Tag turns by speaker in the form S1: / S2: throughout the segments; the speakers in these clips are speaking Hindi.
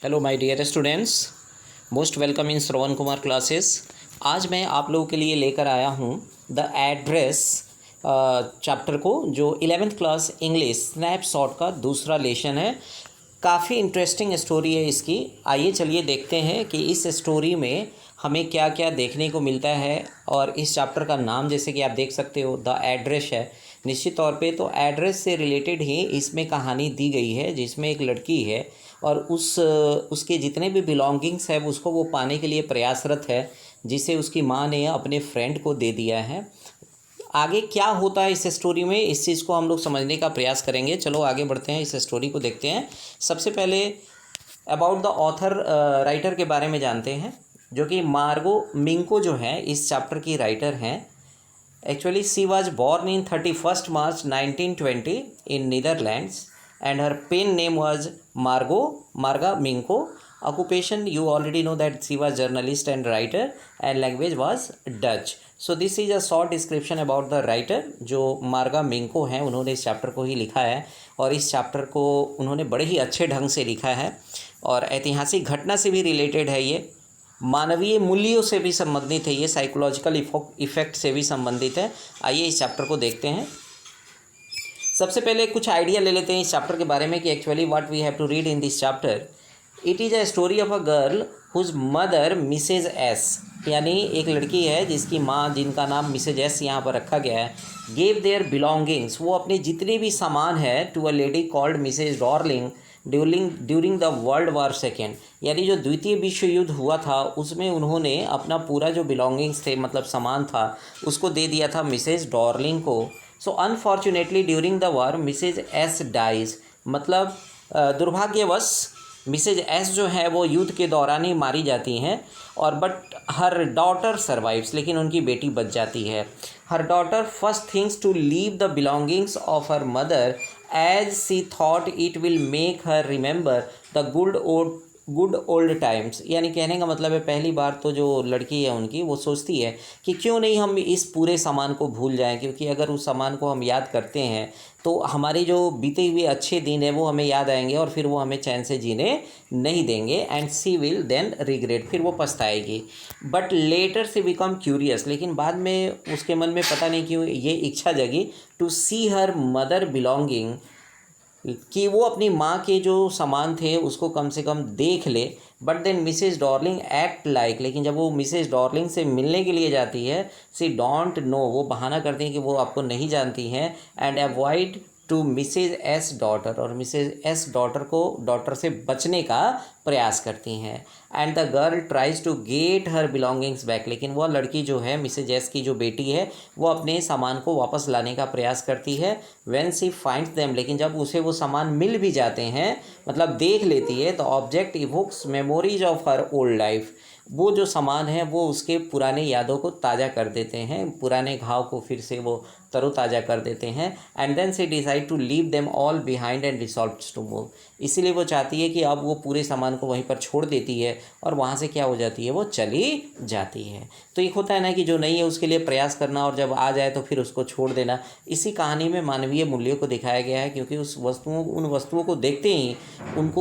S1: Hello my dear students, most welcome in Shravan Kumar classes. आज मैं आप लोगों के लिए लेकर आया हूँ द एड्रेस चैप्टर को, जो 11th क्लास इंग्लिश स्नैपशॉट का दूसरा लेसन है। काफ़ी इंटरेस्टिंग स्टोरी है इसकी। आइए चलिए देखते हैं कि इस स्टोरी में हमें क्या क्या देखने को मिलता है। और इस चैप्टर का नाम जैसे कि आप देख सकते हो द एड्रेस है। निश्चित तौर पे तो एड्रेस से रिलेटेड ही इसमें कहानी दी गई है, जिसमें एक लड़की है और उसके जितने भी बिलोंगिंग्स है उसको वो पाने के लिए प्रयासरत है, जिसे उसकी माँ ने अपने फ्रेंड को दे दिया है। आगे क्या होता है इस स्टोरी में, इस चीज़ को हम लोग समझने का प्रयास करेंगे। चलो आगे बढ़ते हैं, इस स्टोरी को देखते हैं। सबसे पहले अबाउट द ऑथर, राइटर के बारे में जानते हैं, जो कि मार्गो मिंको जो है इस चैप्टर की राइटर हैं। Actually she was born in 31 March 1920 in Netherlands and her pen name was Marga Minko. Occupation, you already know that she was journalist and writer, and language was Dutch. So this is a short description about the writer जो मार्गा मिंको हैं। उन्होंने इस चैप्टर को ही लिखा है और इस चैप्टर को उन्होंने बड़े ही अच्छे ढंग से लिखा है और ऐतिहासिक घटना से भी रिलेटेड है, ये मानवीय मूल्यों से भी संबंधित है, ये साइकोलॉजिकल इफेक्ट से भी संबंधित है। आइए इस चैप्टर को देखते हैं। सबसे पहले कुछ आइडिया ले लेते हैं इस चैप्टर के बारे में कि actually what we have to read in this chapter. It is a story of a girl whose mother Mrs S, यानी एक लड़की है जिसकी माँ, जिनका नाम मिसेज एस यहाँ पर रखा गया है, गेव देयर बिलोंगिंग्स, वो अपने जितने भी सामान है, to a lady called Mrs Darling during the world war second, यानी जो द्वितीय विश्व युद्ध हुआ था उसमें उन्होंने अपना पूरा जो बिलोंगिंग्स थे, मतलब सामान था, उसको दे दिया था मिसेज डॉर्लिंग को। So unfortunately during the war Mrs S dies, मतलब दुर्भाग्यवश मिसेज एस जो है वो युद्ध के दौरान ही मारी जाती हैं, और बट हर डॉटर सर्वाइव्स, लेकिन उनकी बेटी बच जाती है। Her daughter first things to leave the belongings of her mother as she thought it will make her remember the good old times, यानी कहने का मतलब है पहली बार तो जो लड़की है उनकी वो सोचती है कि क्यों नहीं हम इस पूरे सामान को भूल जाएं, क्योंकि अगर उस सामान को हम याद करते हैं तो हमारे जो बीते हुए अच्छे दिन है वो हमें याद आएंगे और फिर वो हमें चैन से जीने नहीं देंगे। And she will then regret, फिर वो पछताएगी। But later she become curious, लेकिन बाद में उसके मन में पता नहीं क्यों ये इच्छा जगी, to see her mother belonging, कि वो अपनी माँ के जो सामान थे उसको कम से कम देख ले। But then Mrs Darling act like, लेकिन जब वो मिसेज डॉर्लिंग से मिलने के लिए जाती है, सी डोंट नो, वो बहाना करती हैं कि वो आपको नहीं जानती हैं। And avoid to Mrs S daughter, और मिसेज एस डॉटर से बचने का प्रयास करती हैं। And the girl tries to get her belongings back, लेकिन वह लड़की जो है, मिसेज एस की जो बेटी है, वो अपने सामान को वापस लाने का प्रयास करती है। व्हेन सी फाइंड्स देम, लेकिन जब उसे वो सामान मिल भी जाते हैं, मतलब देख लेती है, तो object evokes memories of her old life, वो जो सामान है वो उसके पुराने यादों को ताज़ा कर देते हैं, पुराने घाव को फिर से वो तरोताज़ा कर देते हैं। And then she decide to leave them all behind and resolves to move, इसीलिए वो चाहती है कि अब वो पूरे सामान को वहीं पर छोड़ देती है और वहाँ से क्या हो जाती है, वो चली जाती है। तो एक होता है ना कि जो नहीं है उसके लिए प्रयास करना और जब आ जाए तो फिर उसको छोड़ देना। इसी कहानी में मानवीय मूल्यों को दिखाया गया है, क्योंकि उन वस्तुओं को देखते ही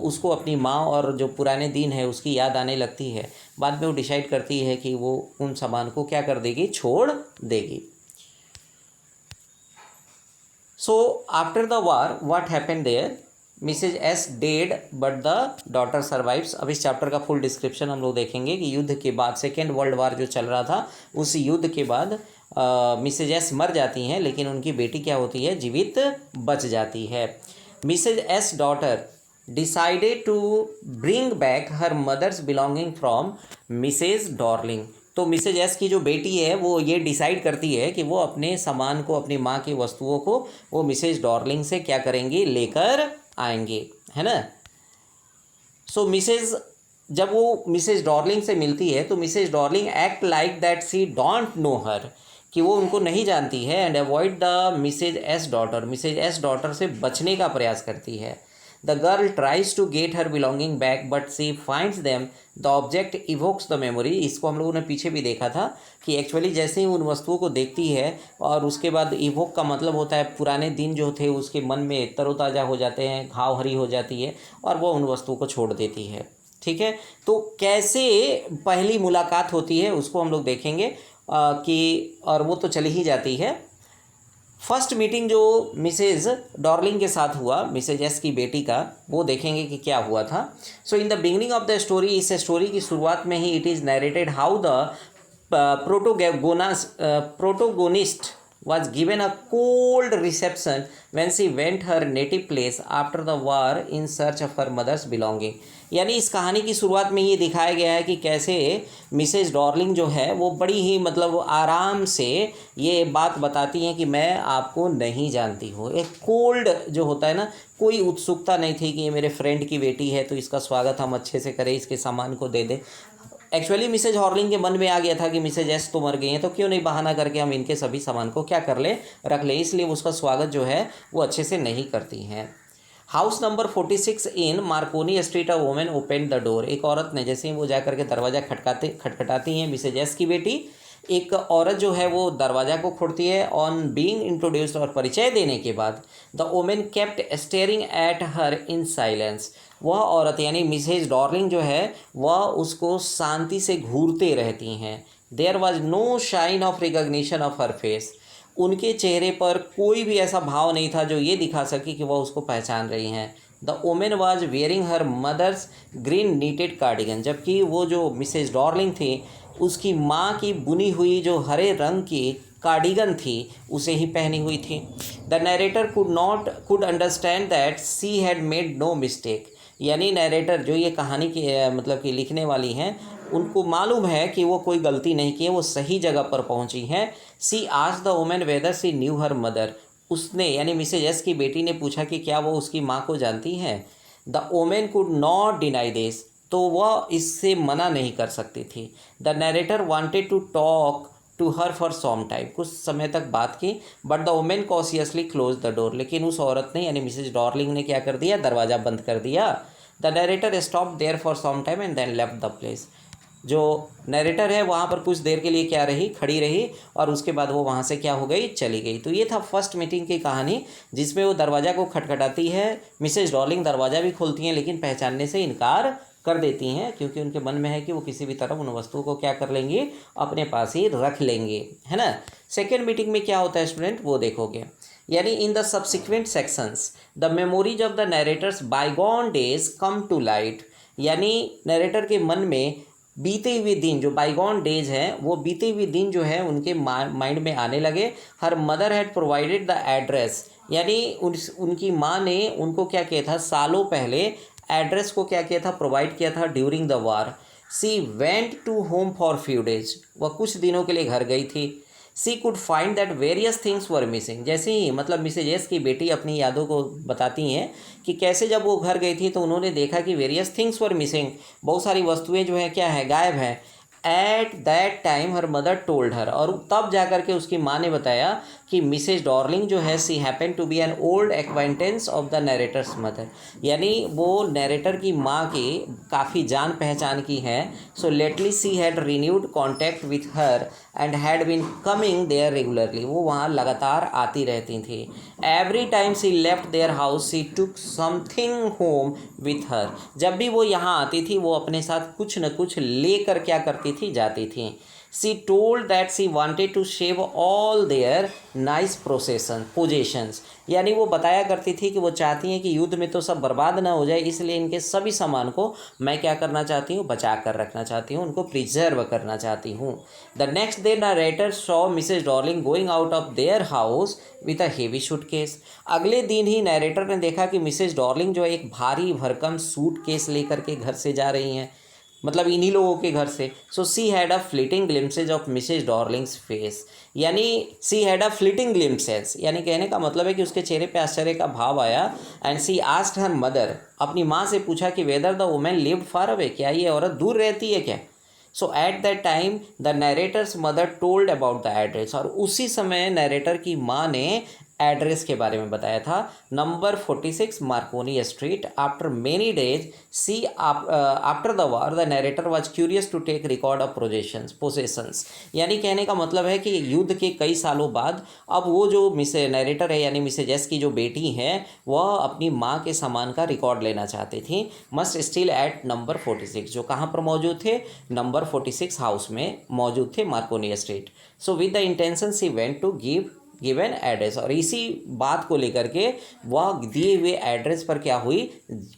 S1: उसको अपनी माँ और जो पुराने दिन है उसकी याद आने लगती है। बाद में वो डिसाइड करती है कि वो उन सामान को क्या कर देगी, छोड़ देगी। So after the war, what happened there? Mrs S dead but the daughter survives. अब इस चैप्टर का फुल डिस्क्रिप्शन हम लोग देखेंगे कि युद्ध के बाद, सेकेंड वर्ल्ड वार जो चल रहा था, उस युद्ध के बाद मिसेज एस मर जाती हैं, लेकिन उनकी बेटी क्या होती है, जीवित बच जाती है। Mrs S daughter decided to bring back her mother's belonging from Mrs Darling, तो मिसेज एस की जो बेटी है वो ये डिसाइड करती है कि वो अपने सामान को, अपनी माँ की वस्तुओं को वो मिसेज डॉर्लिंग से क्या करेंगी, लेकर आएंगे, है ना। सो जब वो मिसेज डॉर्लिंग से मिलती है तो Mrs Darling act like that she don't know her, कि वो उनको नहीं जानती है। And avoid the Mrs S daughter से बचने का प्रयास करती है। The girl tries to get her belonging back but she finds them, the object evokes the memory. इसको हम लोगों ने पीछे भी देखा था कि एक्चुअली जैसे ही उन वस्तुओं को देखती है और उसके बाद इवोक का मतलब होता है पुराने दिन जो थे उसके मन में तरोताज़ा हो जाते हैं, घाव हरी हो जाती है और वो उन वस्तुओं को छोड़ देती है। ठीक है, तो कैसे पहली मुलाकात होती है उसको हम लोग देखेंगे कि, और वो तो चली ही जाती है। फर्स्ट मीटिंग जो मिसेज डॉर्लिंग के साथ हुआ, मिसेज एस की बेटी का, वो देखेंगे कि क्या हुआ था। So in the beginning of the story, इस स्टोरी की शुरुआत में ही it is narrated how the protagonist was given a cold reception when she went her native place after the war in search of her mother's belonging। यानी इस कहानी की शुरुआत में ये दिखाया गया है कि कैसे मिसेज डॉर्लिंग जो है वो बड़ी ही मतलब आराम से ये बात बताती हैं कि मैं आपको नहीं जानती हूँ। एक कोल्ड जो होता है ना, कोई उत्सुकता नहीं थी कि ये मेरे फ्रेंड की बेटी है तो इसका स्वागत हम अच्छे से करें, इसके सामान को दे दें। एक्चुअली मिसेज हॉर्लिंग के मन में आ गया था कि मिसेज एस तो मर गई हैं, तो क्यों नहीं बहाना करके हम इनके सभी सामान को क्या कर ले, रख ले, इसलिए उसका स्वागत जो है वो अच्छे से नहीं करती हैं। House number 46 in Markovnikov street a women open the door. एक औरत ने, जैसे ही वो जा करके दरवाज़ा खटखटाती हैं मिसेज एस की बेटी, एक औरत जो है वो दरवाज़ा को खोलती है। ऑन बीइंग इंट्रोड्यूस्ड, और परिचय देने के बाद, the women kept staring at her in silence. वह औरत यानी मिसेज डॉर्लिंग जो है वह उसको शांति से घूरते रहती हैं। There was no shine of recognition of her face. उनके चेहरे पर कोई भी ऐसा भाव नहीं था जो ये दिखा सके कि वह उसको पहचान रही हैं। The women was wearing her mother's green knitted cardigan. जबकि वो जो मिसेज डॉर्लिंग थी उसकी माँ की बुनी हुई जो हरे रंग की कार्डिगन थी उसे ही पहनी हुई थी। The narrator could understand that she had made no mistake. यानी नरेटर जो ये कहानी की मतलब कि लिखने वाली हैं, उनको मालूम है कि वो कोई गलती नहीं की है, वो सही जगह पर पहुंची हैं। She asked the woman whether she knew her mother. उसने यानी मिसेज एस की बेटी ने पूछा कि क्या वो उसकी माँ को जानती हैं। The woman could not deny this. तो वह इससे मना नहीं कर सकती थी। The narrator wanted to talk to her for some time. कुछ समय तक बात की, but the women cautiously close the door. लेकिन उस औरत ने यानी मिसेज डॉर्लिंग ने क्या कर दिया, दरवाज़ा बंद कर दिया। The narrator stop there for some time and then left the place. जो नरेटर है वहाँ पर कुछ देर के लिए क्या रही, खड़ी रही, और उसके बाद वो वहाँ से क्या हो गई, चली गई। तो ये था फर्स्ट मीटिंग की कहानी, जिसमें वो दरवाज़ा को खटखटाती है। मिसेज डॉर्लिंग दरवाज़ा भी खोलती हैं लेकिन पहचानने से इनकार कर देती हैं, क्योंकि उनके मन में है कि वो किसी भी तरह उन वस्तुओं को क्या कर लेंगी, अपने पास ही रख लेंगे, है ना। सेकेंड मीटिंग में क्या होता है स्टूडेंट, वो देखोगे। यानी in the subsequent sections the memories of the narrator's bygone days come to light. यानी नरेटर के मन में बीते हुए दिन, जो बाईगॉन डेज हैं, वो बीते हुए दिन जो है उनके माइंड में आने लगे। Her mother had provided the address. यानी उनकी माँ ने उनको क्या किया था, सालों पहले एड्रेस को क्या किया था, प्रोवाइड किया था during the war. She went to home for few days. वह कुछ दिनों के लिए घर गई थी। She could find that various things were missing. जैसे ही मतलब मिसेज एस की बेटी अपनी यादों को बताती हैं कि कैसे जब वो घर गई थी तो उन्होंने देखा कि वेरियस थिंग्स वर मिसिंग, बहुत सारी वस्तुएं जो हैं क्या है, गायब हैं। Eight that time her mother told her. और तब जा कर के उसकी माँ ने बताया कि मिसेज डॉर्लिंग जो है, she happen to be an old acquaintance of the narrator's mother. यानी वो नरेटर की माँ की काफ़ी जान पहचान की है। So lately she had renewed contact with her and had been coming there regularly. वो वहाँ लगातार आती रहती थी। Every time she left their house she took something home with her. जब भी वो यहाँ आती थी वो अपने साथ कुछ न कुछ लेकर क्या करती थी, जाती थी। She told that she wanted to save all their nice possessions. यानी वो बताया करती थी कि वो चाहती हैं कि युद्ध में तो सब बर्बाद ना हो जाए, इसलिए इनके सभी सामान को मैं क्या करना चाहती हूँ, बचा कर रखना चाहती हूँ, उनको प्रिजर्व करना चाहती हूँ। The next day narrator saw Mrs Darling going out of their house with a heavy suitcase. अगले दिन ही नरेटर ने देखा कि मिसेज डॉर्लिंग जो एक भारी भरकम सूटकेस लेकर के घर से जा रही हैं, मतलब इन्हीं लोगों के घर से। So she had a fleeting glimpses of Mrs Dorling's face. यानी she had a fleeting glimpses, यानी कहने का मतलब है कि उसके चेहरे पे आश्चर्य का भाव आया। And she asked her mother, अपनी माँ से पूछा कि whether the women lived far away, क्या ये औरत दूर रहती है क्या। So at that time the narrator's mother told about the address. और उसी समय नरेटर की माँ ने एड्रेस के बारे में बताया था, number 46 Marconi street. After many days she after the war the narrator was curious to take record of possessions. यानी कहने का मतलब है कि युद्ध के कई सालों बाद अब वो जो नरेटर है यानी मिसेज एस की जो बेटी है वह अपनी माँ के सामान का रिकॉर्ड लेना चाहती थी। मस्ट स्टिल एट नंबर 46, जो कहाँ पर मौजूद थे, नंबर 46 हाउस में मौजूद थे, Marconi street. So with the intention she went to given address, और इसी बात को लेकर के वह दिए हुए एड्रेस पर क्या हुई,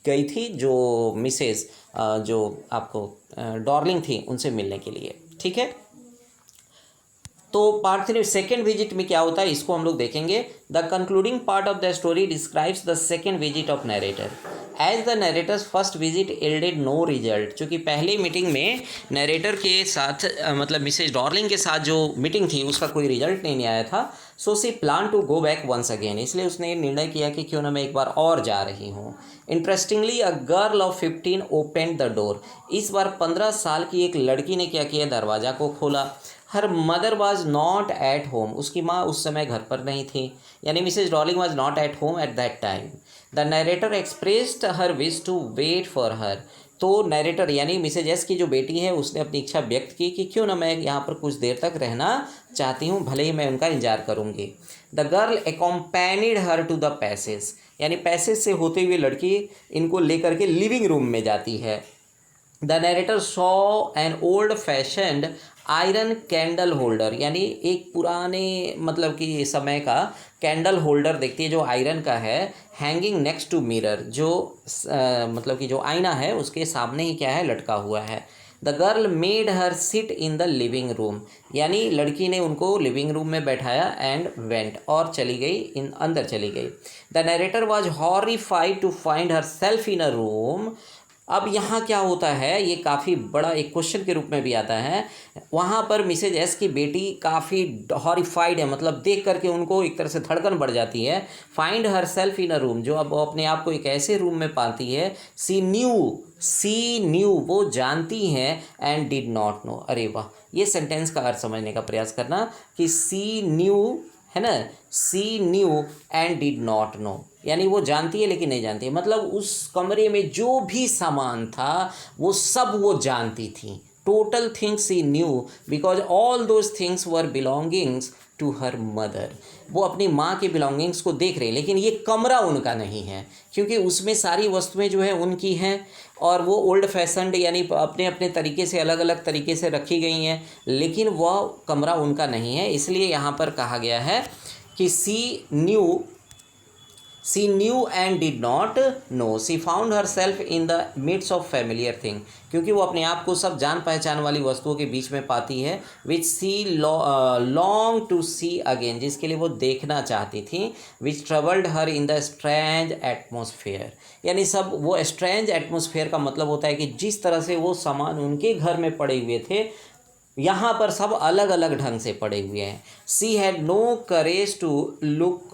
S1: गई थी जो मिसेस जो आपको डार्लिंग थी उनसे मिलने के लिए। ठीक है, तो पार्ट 3 सेकेंड विजिट में क्या होता है इसको हम लोग देखेंगे। The concluding part of the story describes the second visit of narrator. As the narrator's first visit yielded no result. चूँकि पहली मीटिंग में नरेटर के साथ मतलब मिसेज डार्लिंग के साथ जो मीटिंग थी उसका कोई रिजल्ट नहीं आया था। So she plan to go back once again, इसलिए उसने ये निर्णय किया कि क्यों ना मैं एक बार और जा रही हूँ। Interestingly a girl of 15 open the door. इस बार 15 साल की एक लड़की ने क्या किया, दरवाज़ा को खोला। Her mother was not at home, उसकी माँ उस समय घर पर नहीं थी, यानी Mrs Darling was not at home at that time. The narrator expressed her wish to wait for her. तो नरेटर यानी मिसेज एस की जो बेटी है उसने अपनी इच्छा व्यक्त की कि क्यों ना मैं यहाँ पर कुछ देर तक रहना चाहती हूँ, भले ही मैं उनका इंतजार करूँगी। The girl accompanied her to the passage, यानी पैसेज से होते हुए लड़की इनको लेकर के लिविंग रूम में जाती है। The narrator saw an old fashioned iron candle holder, यानी एक पुराने मतलब कि समय का कैंडल होल्डर देखती है जो आयरन का है, हैंगिंग नेक्स्ट टू मिरर, जो मतलब कि जो आईना है उसके सामने ही क्या है, लटका हुआ है। The girl made her sit in the living room, यानी लड़की ने उनको लिविंग रूम में बैठाया एंड वेंट, और चली गई अंदर चली गई। The narrator was horrified to find herself in a room. अब यहाँ क्या होता है, ये काफ़ी बड़ा एक क्वेश्चन के रूप में भी आता है। वहाँ पर मिसेज एस की बेटी काफ़ी हॉरिफाइड है, मतलब देख करके उनको एक तरह से धड़कन बढ़ जाती है। Find herself in a room, जो अब अपने आप को एक ऐसे रूम में पाती है। सी न्यू वो जानती हैं, एंड डिड नॉट नो। अरे वाह, ये सेंटेंस का अर्थ समझने का प्रयास करना कि सी न्यू है ना, she knew and did not know, यानी वो जानती है लेकिन नहीं जानती है, मतलब उस कमरे में जो भी सामान था वो सब वो जानती थी। Total things she knew because all those things were belongings to her mother. वो अपनी माँ के बिलोंगिंग्स को देख रहे हैं, लेकिन ये कमरा उनका नहीं है क्योंकि उसमें सारी वस्तुएं जो है उनकी हैं, और वो ओल्ड फैशन्ड यानी अपने अपने तरीके से अलग अलग तरीके से रखी गई हैं, लेकिन वह कमरा उनका नहीं है। इसलिए यहाँ पर कहा गया है कि she knew and did not know. She found herself in the midst of familiar thing, क्योंकि वो अपने आप को सब जान पहचान वाली वस्तुओं के बीच में पाती है। Which she long to see again, जिसके लिए वो देखना चाहती थी। Which troubled her in the strange atmosphere, यानी सब वो स्ट्रेंज एटमोसफेयर का मतलब होता है कि जिस तरह से वो सामान उनके घर में पड़े हुए थे यहाँ पर सब अलग अलग ढंग से पड़े हुए हैं। She had no courage to look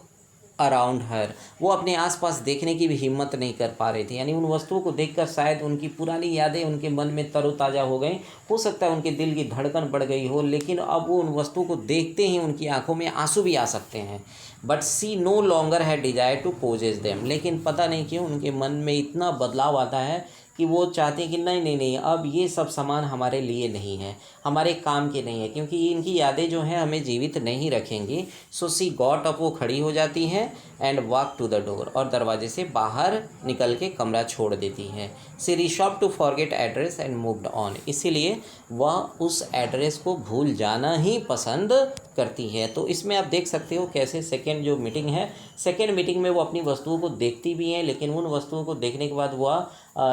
S1: around her, वो अपने आसपास देखने की भी हिम्मत नहीं कर पा रही थी, यानी उन वस्तुओं को देखकर शायद उनकी पुरानी यादें उनके मन में तरोताज़ा हो गई, हो सकता है उनके दिल की धड़कन बढ़ गई हो, लेकिन अब वो उन वस्तुओं को देखते ही उनकी आंखों में आंसू भी आ सकते हैं। But she no longer had desire to possess them, लेकिन पता नहीं क्यों उनके मन में इतना बदलाव आता है कि वो चाहते हैं कि नहीं, अब ये सब सामान हमारे लिए नहीं है, हमारे काम के नहीं है, क्योंकि इनकी यादें जो हैं हमें जीवित नहीं रखेंगी। सो सी गॉट अप, वो खड़ी हो जाती हैं, and walk to the door, और दरवाजे से बाहर निकल के कमरा छोड़ देती हैं। She resolved to forget address and moved on, इसीलिए वह उस एड्रेस को भूल जाना ही पसंद करती है। तो इसमें आप देख सकते हो कैसे सेकेंड जो मीटिंग है, सेकेंड मीटिंग में वो अपनी वस्तुओं को देखती भी हैं, लेकिन उन वस्तुओं को देखने के बाद वह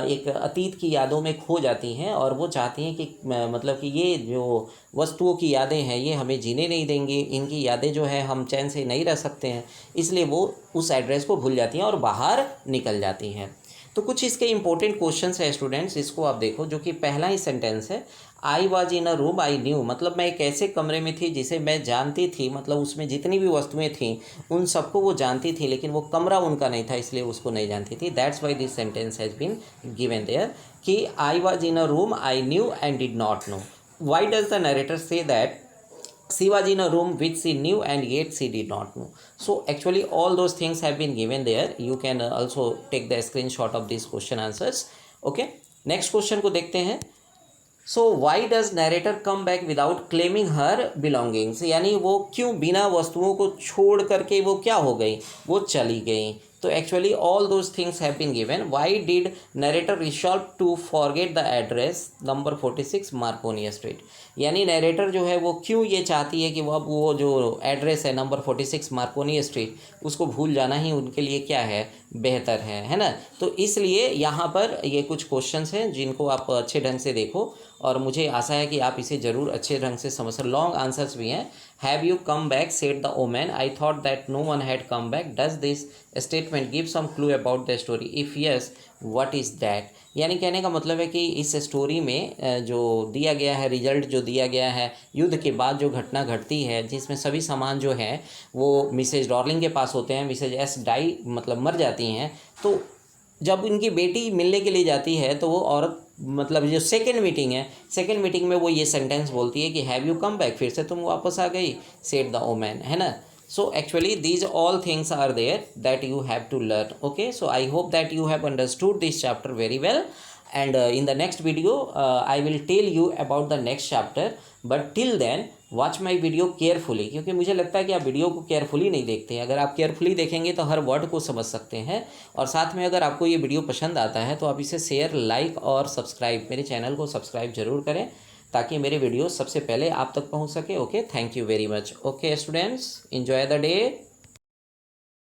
S1: एक अतीत की यादों में खो जाती हैं, और वो चाहती हैं कि मतलब कि ये जो वस्तुओं की यादें हैं ये हमें जीने नहीं देंगी, इनकी यादें जो है हम चैन से नहीं रह सकते हैं, इसलिए वो उस एड्रेस को भूल जाती हैं और बाहर निकल जाती हैं। तो कुछ इसके इंपॉर्टेंट क्वेश्चंस है स्टूडेंट्स, इसको आप देखो, जो कि पहला ही सेंटेंस है, आई was in a room I new, मतलब मैं एक ऐसे कमरे में थी जिसे मैं जानती थी, मतलब उसमें जितनी भी वस्तुएं थीं उन सबको वो जानती थी, लेकिन वो कमरा उनका नहीं था इसलिए उसको नहीं जानती थी। That's why this sentence has been given there कि I was in a room I knew and did not know. Why does the narrator say that Shivaji in a room which she knew and yet she did not know. So actually all those things have been given there. You can also take the screenshot of these question answers. Okay, next question को देखते हैं. So why does narrator come back without claiming her belongings, यानी वो क्यों बिना वस्तुओं को छोड़ करके वो क्या हो गई, वो चली गई. तो actually all those things have been given. Why did narrator resolve to forget the address number 46 Marconi street, यानी नरेटर जो है वो क्यों ये चाहती है कि वो अब वो जो एड्रेस है नंबर 46 मार्कोनी स्ट्रीट उसको भूल जाना ही उनके लिए क्या है, बेहतर है ना. तो इसलिए यहाँ पर ये कुछ क्वेश्चंस हैं जिनको आप अच्छे ढंग से देखो और मुझे आशा है कि आप इसे ज़रूर अच्छे ढंग से समझ. लॉन्ग आंसर्स भी हैं. Have you come back said the woman, I thought that no one had come back, does this statement give some clue about the story, if yes what is that. यानी कहने का मतलब है कि इस स्टोरी में जो दिया गया है, रिजल्ट जो दिया गया है, युद्ध के बाद जो घटना घटती है जिसमें सभी सामान जो है वो मिसेज डॉर्लिंग के पास होते हैं, मिसेज एस डाई मतलब मर जाती हैं. तो जब उनकी बेटी मिलने के लिए जाती है तो वो औरत मतलब जो सेकेंड मीटिंग है, सेकेंड मीटिंग में वो ये सेंटेंस बोलती है कि हैव यू कम बैक, फिर से तुम वापस आ गई, सेड द ओमैन, है ना. So actually these all things are there that you have to learn. Okay, so I hope that you have understood this chapter very well, and in the next video I will tell you about the next chapter, but till then watch my video carefully, क्योंकि मुझे लगता है कि आप वीडियो को केयरफुली नहीं देखते हैं. अगर आप केयरफुली देखेंगे तो हर वर्ड को समझ सकते हैं. और साथ में अगर आपको ये वीडियो पसंद आता है तो आप इसे शेयर, लाइक और सब्सक्राइब, मेरे चैनल को सब्सक्राइब जरूर करें ताकि मेरे वीडियो सबसे पहले आप तक पहुंच सके. Okay, thank you very much. Okay students, enjoy the day.